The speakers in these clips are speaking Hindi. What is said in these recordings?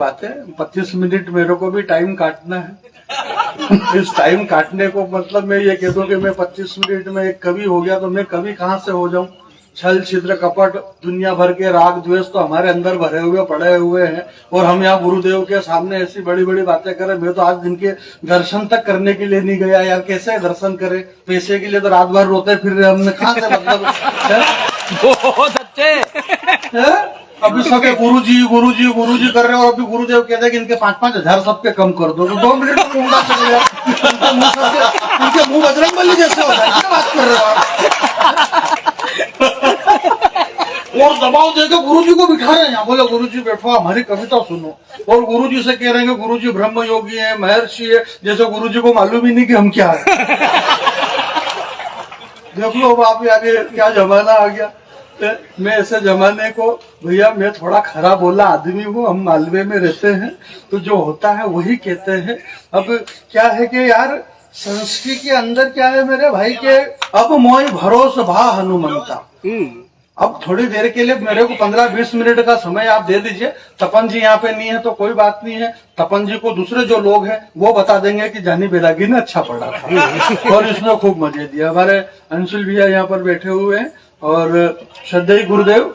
बात है 25 मिनट मेरे को भी टाइम काटना है। इस टाइम काटने को मतलब मैं ये कह दूं कि मैं 25 मिनट में एक कवि हो गया तो मैं कवि कहाँ से हो जाऊं। छल छिद्र कपट दुनिया भर के राग द्वेष तो हमारे अंदर भरे हुए पड़े हुए हैं और हम यहाँ गुरुदेव के सामने ऐसी बड़ी बड़ी बातें करें। मैं तो आज इनके दर्शन तक करने के लिए नहीं गया यार, कैसे दर्शन करे। पैसे के लिए तो रात भर रोते फिर रहे हमने, कहाँ से मतलब बहुत अच्छे। अभी सबके गुरुजी गुरुजी गुरुजी कर रहे हो और अभी गुरुदेव कहते हैं कि इनके 5-5 हजार सबके कम कर दो। तो 2 मिनट में उंगला चल गया। इनके मुंह बजरंगबली जैसे हो जाए, क्या बात कर रहे हो आप। और दबाव देके गुरुजी को बिठा रहे हैं यहाँ, बोले गुरुजी बैठो हमारी कविता सुनो। और गुरुजी से कह रहे हैं कि गुरुजी ब्रह्म योगी है, महर्षि है, जैसे गुरुजी को मालूम ही नहीं कि हम क्या है। देख लो अब आप आगे क्या जमाना आ गया। मैं ऐसे जमाने को भैया मैं थोड़ा खरा बोला आदमी हूँ, हम मालवे में रहते हैं तो जो होता है वही कहते हैं। अब क्या है कि यार संस्कृति के अंदर क्या है मेरे भाई के, अब मोई भरोस भा हनुमंता। अब थोड़ी देर के लिए मेरे को 15-20 मिनट का समय आप दे दीजिए। तपन जी यहाँ पे नहीं है तो कोई बात नहीं है, तपन जी को दूसरे जो लोग हैं वो बता देंगे कि जानी बैरागी ने अच्छा पढ़ा था और इसने खूब मजे दिया। हमारे अंशुल भैया यहाँ पर बैठे हुए हैं और श्रद्धेय गुरुदेव।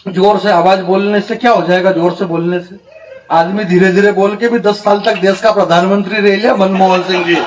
जोर से आवाज बोलने से क्या हो जाएगा, जोर से बोलने से आदमी धीरे धीरे बोल के भी 10 साल तक देश का प्रधानमंत्री रह लिया मनमोहन सिंह जी।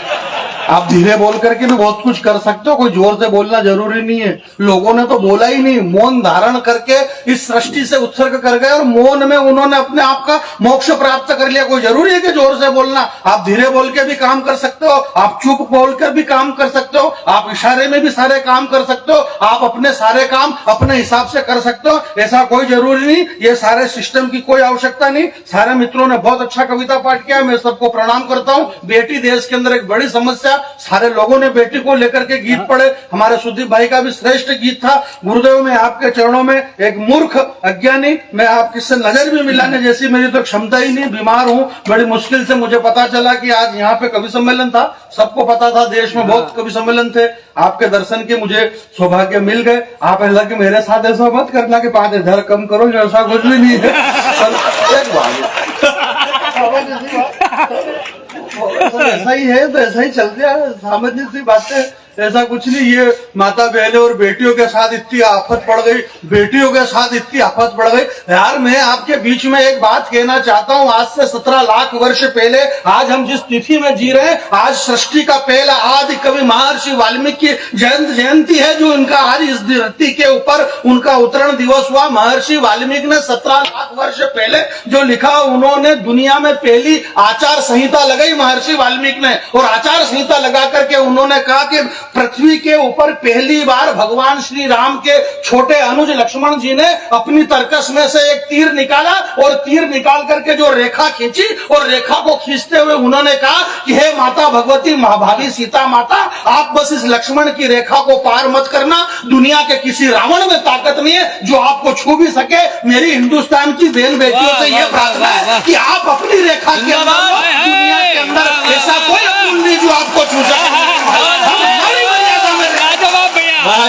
आप धीरे बोल करके भी बहुत कुछ कर सकते हो, कोई जोर से बोलना जरूरी नहीं है। लोगों ने तो बोला ही नहीं, मौन धारण करके इस सृष्टि से उत्सर्ग कर गए और मौन में उन्होंने अपने आप का मोक्ष प्राप्त कर लिया। कोई जरूरी है कि जोर से बोलना, आप धीरे बोल के भी काम कर सकते हो, आप चुप बोल कर भी काम कर सकते हो, आप इशारे में भी सारे काम कर सकते हो, आप अपने सारे काम अपने हिसाब से कर सकते हो। ऐसा कोई जरूरी नहीं, ये सारे सिस्टम की कोई आवश्यकता नहीं। सारे मित्रों ने बहुत अच्छा कविता पाठ किया, मैं सबको प्रणाम करता हूँ। बेटी देश के अंदर एक बड़ी समस्या, सारे लोगों ने बेटी को लेकर के गीत पढ़े। हमारे सुदीप भाई का भी श्रेष्ठ गीत था। गुरुदेव मैं आपके चरणों में एक मूर्ख अज्ञानी, मैं आपकी से नजर भी मिलाने जैसी मेरी तो क्षमता ही नहीं, बीमार हूँ। बड़ी मुश्किल से मुझे पता चला कि आज यहाँ पे कवि सम्मेलन था। सबको पता था देश में बहुत कवि सम्मेलन थे, आपके दर्शन के मुझे सौभाग्य मिल गए। आप ऐसा कि मेरे साथ ऐसा मत करना कि 5,000 कम करो, ऐसा कुछ भी नहीं है। एक बात ऐसा ही है तो ऐसा ही चलते हैं, सामान्य सी बातें, ऐसा कुछ नहीं। ये माता बहनें और बेटियों के साथ इतनी आफत पड़ गई, बेटियों के साथ इतनी आफत पड़ गई। यार मैं आपके बीच में एक बात कहना चाहता हूँ, आज से 17 लाख वर्ष पहले आज हम जिस तिथि में जी रहे हैं, आज सृष्टि का पहला आदि कवि महर्षि वाल्मीकि की जयंती है, जो उनका आज इस धरती के ऊपर उनका अवतरण दिवस हुआ। महर्षि वाल्मीकि ने 17 लाख वर्ष पहले जो लिखा, उन्होंने दुनिया में पहली आचार संहिता लगाई महर्षि वाल्मीकि ने। और आचार संहिता लगा करके उन्होंने कहा कि पृथ्वी के ऊपर पहली बार भगवान श्री राम के छोटे अनुज लक्ष्मण जी ने अपनी तरकस में से एक तीर निकाला और तीर निकाल करके जो रेखा खींची और रेखा को खींचते हुए उन्होंने कहा कि हे माता भगवती महाभागी सीता माता, आप बस इस लक्ष्मण की रेखा को पार मत करना। दुनिया के किसी रावण में ताकत नहीं है जो आपको छू भी सके। मेरी हिंदुस्तान की बहन बेटियों से यह प्रार्थना है कि आप अपनी रेखा के अंदर, दुनिया के अंदर ऐसा कोई अमूल नहीं जो आपको छू सके।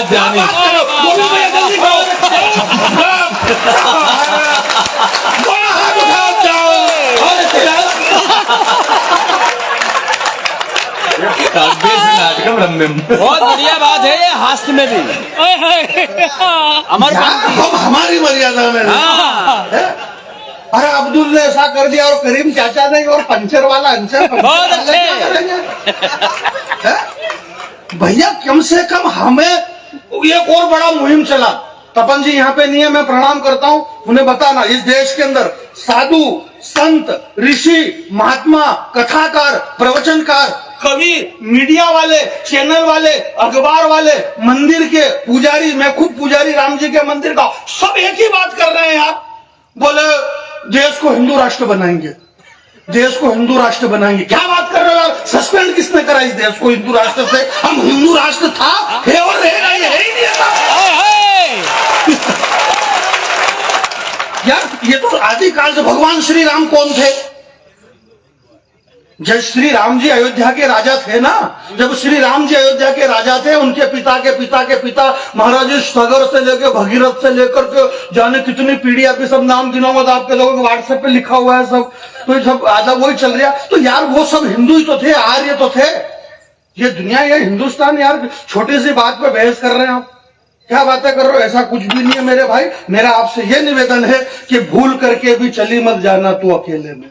जानी बोलो भैया जल्दी बहुत बढ़िया बात है ये, हास्य में भी अमर हमारी मर्यादा में। अरे अब्दुल ने ऐसा कर दिया और करीम चाचा ने और पंचर वाला अंचर। बहुत अच्छे भैया, कम से कम हमें एक और बड़ा मुहिम चला। तपन जी यहाँ पे नहीं है, मैं प्रणाम करता हूँ। उन्हें बताना इस देश के अंदर साधु संत ऋषि महात्मा कथाकार प्रवचनकार कवि मीडिया वाले चैनल वाले अखबार वाले मंदिर के पुजारी, मैं खुद पुजारी राम जी के मंदिर का, सब एक ही बात कर रहे हैं यार। बोले देश को हिंदू राष्ट्र बनाएंगे, देश को हिंदू राष्ट्र बनाएंगे। क्या बात कर रहे हो यार, सस्पेंड किसने करा इस देश को हिंदू राष्ट्र से? हम हिंदू राष्ट्र था, है और रहेगा, ये है ही नहीं यार। ये तो आदिकाल से भगवान श्री राम कौन थे? जब श्री राम जी अयोध्या के राजा थे ना, जब श्री राम जी अयोध्या के राजा थे, उनके पिता के पिता के पिता महाराज सगर से लेकर भगीरथ से लेकर के जाने कितनी पीढ़ी, अभी सब नाम गिनाऊंगा तो आपके लोगों के व्हाट्सएप पे लिखा हुआ है सब, तो सब आधा वही चल रहा। तो यार वो सब हिंदू ही तो थे, आर्य तो थे। ये दुनिया, ये हिंदुस्तान, यार छोटी सी बात पे बहस कर रहे हैं आप, क्या बातें कर रहे हो? ऐसा कुछ भी नहीं है मेरे भाई। मेरा आपसे ये निवेदन है कि भूल करके भी चली मत जाना तू अकेले में।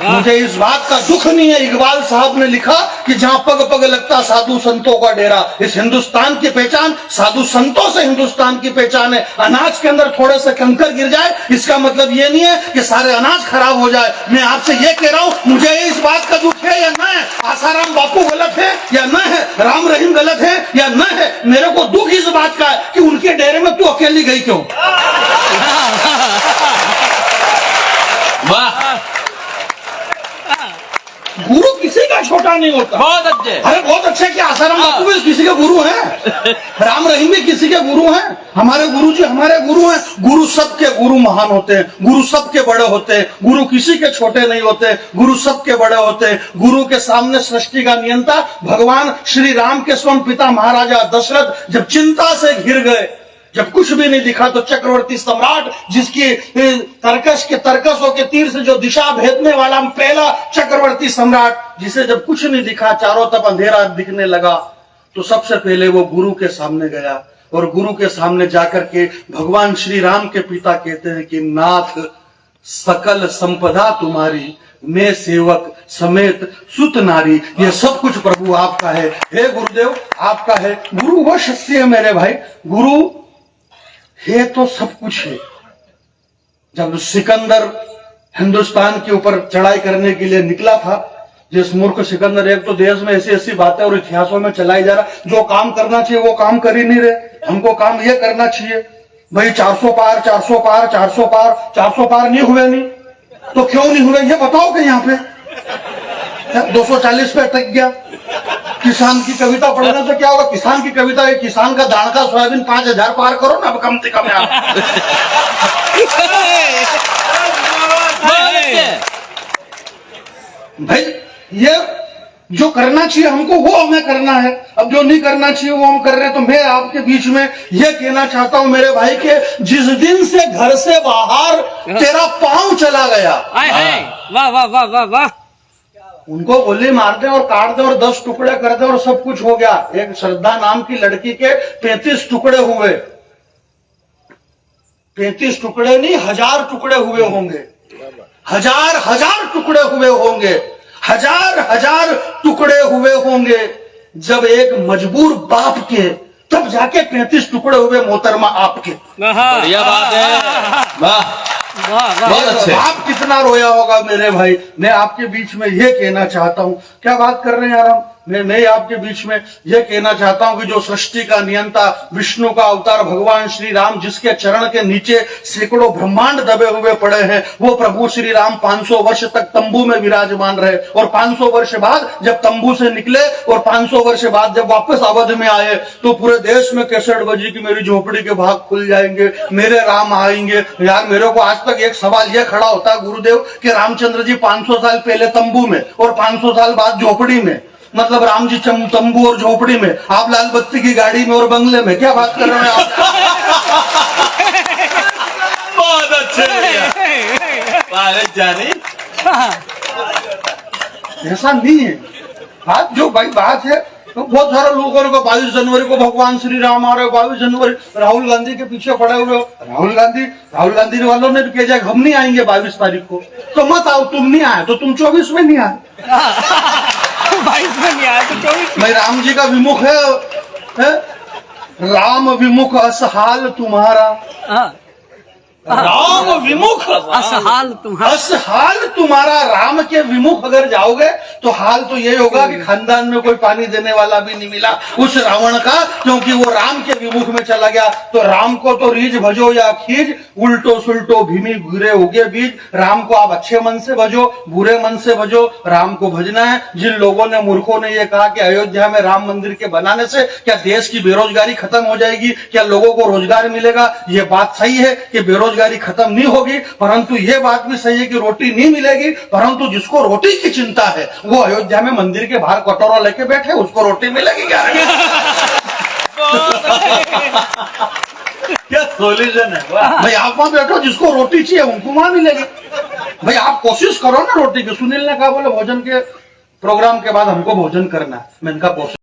मुझे इस बात का दुख नहीं है, इकबाल साहब ने लिखा कि जहां पग पग लगता साधु संतों का डेरा। इस हिंदुस्तान की पहचान साधु संतों से हिंदुस्तान की पहचान है। अनाज के अंदर थोड़े से कंकर गिर जाए इसका मतलब ये नहीं है कि सारे अनाज खराब हो जाए। मैं आपसे ये कह रहा हूं, मुझे इस बात का दुख है या न है, आसाराम बापू गलत है या न है, राम रहीम गलत है या न है, मेरे को दुख इस बात का है कि उनके डेरे में तू अकेली गई क्यों। वाह, गुरु किसी का छोटा नहीं होता। बहुत अच्छे। अरे बहुत अच्छे कि आसाराम बापू भी किसी के गुरु हैं, राम रहीम भी किसी के गुरु हैं, हमारे गुरु जी हमारे गुरु हैं। गुरु सबके गुरु महान होते हैं, गुरु सबके बड़े होते हैं, गुरु किसी के छोटे नहीं होते, गुरु सबके बड़े होते हैं। गुरु के सामने सृष्टि का नियंता भगवान श्री राम के स्वयं पिता महाराजा दशरथ जब चिंता से घिर गए, जब कुछ भी नहीं दिखा, तो चक्रवर्ती सम्राट जिसकी तरकसों के तीर से जो दिशा भेदने वाला पहला चक्रवर्ती सम्राट, जिसे जब कुछ नहीं दिखा, चारों तरफ अंधेरा दिखने लगा, तो सबसे पहले वो गुरु के सामने गया और गुरु के सामने जाकर के भगवान श्री राम के पिता कहते हैं कि नाथ सकल संपदा तुम्हारी, मैं सेवक समेत सुत नारी, ये सब कुछ प्रभु आपका है। हे गुरुदेव आपका है। गुरु वो शक्ति है मेरे भाई, गुरु है तो सब कुछ है। जब सिकंदर हिंदुस्तान के ऊपर चढ़ाई करने के लिए निकला था, जिस मूर्ख सिकंदर, एक तो देश में ऐसी ऐसी बातें और इतिहासों में चलाई जा रहा, जो काम करना चाहिए वो काम कर ही नहीं रहे। हमको काम ये करना चाहिए भाई 400 पार 400 पार 400 पार 400 पार नहीं हुए, नहीं तो क्यों नहीं हुए ये बताओ कि यहाँ पे 240 पे अटक गया। किसान की कविता पढ़ने से क्या होगा? किसान की कविता है, किसान का दान का सोयाबीन 5000 पार करो ना, अब कम से कम यार। भाई ये जो करना चाहिए हमको वो हमें करना है, अब जो नहीं करना चाहिए वो हम कर रहे हैं। तो मैं आपके बीच में ये कहना चाहता हूं मेरे भाई के, जिस दिन से घर से बाहर तेरा पांव चला गया, वाह वाह वाह वाह वाह, उनको गोली मार दे और काट दे और 10 टुकड़े कर दे और सब कुछ हो गया। एक श्रद्धा नाम की लड़की के 35 टुकड़े हुए, 35 टुकड़े नहीं 1000 टुकड़े हुए होंगे, हजार टुकड़े हुए होंगे, हजार टुकड़े हुए होंगे। जब एक मजबूर बाप के तब जाके 35 टुकड़े हुए मोहतरमा आपके। बढ़िया बात है, वाह बहुत अच्छे। आप कितना रोया होगा मेरे भाई। मैं आपके बीच में ये कहना चाहता हूँ, क्या बात कर रहे हैं यार हम, मैं आपके बीच में यह कहना चाहता हूं कि जो सृष्टि का नियंता विष्णु का अवतार भगवान श्री राम, जिसके चरण के नीचे सैकड़ों ब्रह्मांड दबे हुए पड़े हैं, वो प्रभु श्री राम 500 वर्ष तक तंबू में विराजमान रहे और 500 वर्ष बाद जब तंबू से निकले और 500 वर्ष बाद जब वापस अवध में आए तो पूरे देश में कैसेट बजी कि मेरी झोपड़ी के भाग खुल जाएंगे, मेरे राम आएंगे। यार मेरे को आज तक एक सवाल यह खड़ा होता है गुरुदेव कि रामचंद्र जी 500 साल पहले तंबू में और 500 साल बाद झोपड़ी में, मतलब राम जी तंबू और झोपड़ी में, आप लाल बत्ती की गाड़ी में और बंगले में, क्या बात कर रहे हैं आप? बहुत अच्छे जानी, ऐसा नहीं है बात। जो भाई बात है तो बहुत सारे लोगों को 22 जनवरी को भगवान श्री राम आ रहे, 22 जनवरी राहुल गांधी के पीछे पड़े हुए हो। राहुल गांधी वालों ने भी कहा हम नहीं आएंगे 22 तारीख को, तो मत आओ, तुम नहीं आए तो तुम 24 में नहीं आए, 22 में नहीं आए तो 24 भाई राम जी का विमुख है? राम विमुख असहाल तुम्हारा, राम विमुख असहाल तुम्हारा, असहाल तुम्हारा। राम के विमुख अगर जाओगे तो हाल तो यही होगा कि खानदान में कोई पानी देने वाला भी नहीं मिला उस रावण का, क्योंकि वो राम के विमुख में चला गया। तो राम को तो रीझ भजो या खींच, उल्टो सुल्टो भीमी घुरे उगे बीज। राम को आप अच्छे मन से भजो, बुरे मन से भजो, राम को भजना है। जिन लोगों ने, मूर्खों ने ये कहा कि अयोध्या में राम मंदिर के बनाने से क्या देश की बेरोजगारी खत्म हो जाएगी, क्या लोगों को रोजगार मिलेगा, ये बात सही है कि बेरोजगारी बेरोजगारी खत्म नहीं होगी, परंतु ये बात भी सही है कि रोटी नहीं मिलेगी, परंतु जिसको रोटी की चिंता है वो अयोध्या में मंदिर के बाहर कटोरा लेके बैठे, उसको रोटी मिलेगी क्या? क्या सोल्यूशन है? वाह। भाई आप वहां बैठो, जिसको रोटी चाहिए उनको वहां मिलेगी। भाई आप कोशिश करो ना रोटी की। सुनील ने कहा बोले भोजन के प्रोग्राम के बाद हमको भोजन करना है। मैंने कहा